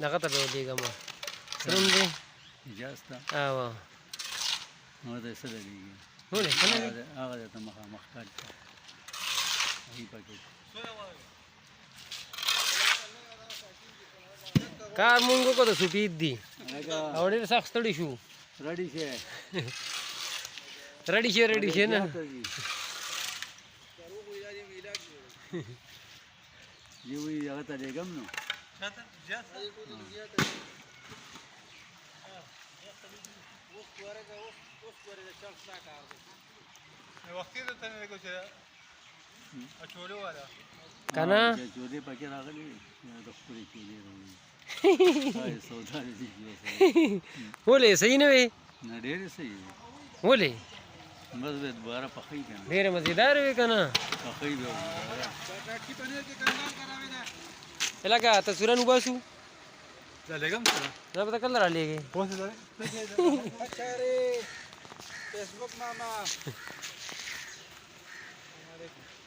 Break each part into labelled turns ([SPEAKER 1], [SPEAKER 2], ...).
[SPEAKER 1] دغه ته به ولېږم سروم دی
[SPEAKER 2] اجازه نو د څه لګېږي
[SPEAKER 1] ولې
[SPEAKER 2] هغه ته مخامخ کار کوي هغې پکې
[SPEAKER 1] کار مونږ وکړو د سپید دي او ډېر سخت ستړي شو
[SPEAKER 2] رډي شي
[SPEAKER 1] رډي شي نه
[SPEAKER 2] یو یې هغه ته لېږم نو
[SPEAKER 1] کنه
[SPEAKER 2] چولې پکې راغلي د خپلې چولې راغلي سودا دي
[SPEAKER 1] ولې صحیح نه وي
[SPEAKER 2] نه ډېرې صحیح دي
[SPEAKER 1] ولې
[SPEAKER 2] بس به دوباره پخوي که نه
[SPEAKER 1] ډېره مزېدار وي که نه
[SPEAKER 2] پخوي به
[SPEAKER 1] لکه تصویران وباسو
[SPEAKER 2] دا لګم سره
[SPEAKER 1] دا به ته کله رالېږې
[SPEAKER 3] فیسبوک ماما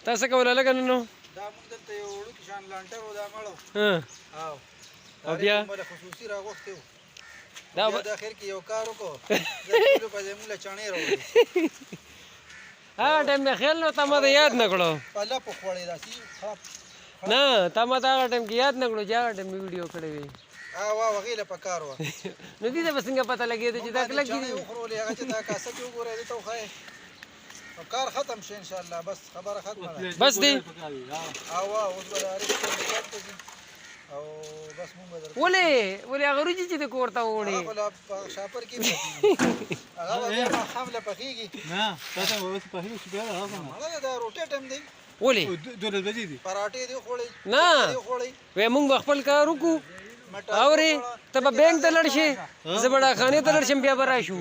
[SPEAKER 1] تا څه کوله لکه نو
[SPEAKER 3] دا موږ دلته یو وړوکی شان لانټر و دا مړو
[SPEAKER 1] او بیا
[SPEAKER 3] خصوصي راغوښتی و
[SPEAKER 1] دا
[SPEAKER 3] بیا د اخر کې یو کار وکړو زه په ځای موږ له چڼې راوړې
[SPEAKER 1] هغه ټایم مې خیال نو تا ما ته یاد نه کړو
[SPEAKER 3] په لپو خوړې داسې
[SPEAKER 1] نه تا ما ته هغه ټایم کې یاد نه کړو چې هغه ټایم مې ویډیو کړی وي
[SPEAKER 3] هغې له په کار وه
[SPEAKER 1] نو دې ته به څنګه پته لګېده چې دا کلک
[SPEAKER 3] چڼې وخورولې هغه چې دا کاسه کې وګورئ دې ته وښایې کار ختم شي انشاءالله بس خبره ختمه ده
[SPEAKER 1] بس دی
[SPEAKER 3] اوس به د عارف ته ځي او بس مونږ به درته
[SPEAKER 1] ولې هغه وریجې چې د کور ته وړې
[SPEAKER 3] هغه خو لا په شاپر کې هغه به بیا ماښام له پخېږي
[SPEAKER 2] نه تا ته به اوس پخېږي چې بیا د هغه نه
[SPEAKER 3] مړه دا روټۍ ټایم دی
[SPEAKER 1] ولې
[SPEAKER 2] 12 بجې دي
[SPEAKER 3] پراټې دې خوړې
[SPEAKER 1] نه
[SPEAKER 3] خوړې
[SPEAKER 1] وی مونږ به خپل کار وکړو اورې ته به بینک ته لاړ شې زه به ډاکخانې ته لاړ شم بیا به راشو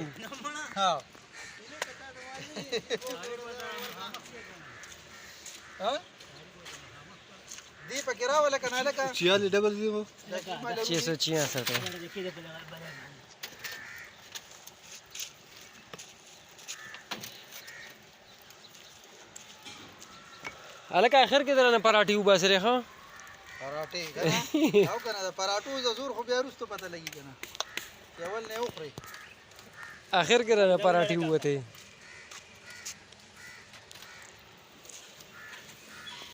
[SPEAKER 3] دی پکې راوله که نه لکه
[SPEAKER 1] 666 هلکه اخر کې درنه پراټې وباسرې ښه
[SPEAKER 3] پراټې که نه او که نه د پراټو د زور خو بیا وروسته پته لګي که نه اول نه یې وخورئ
[SPEAKER 1] اخر کې درنه پراټې ووتې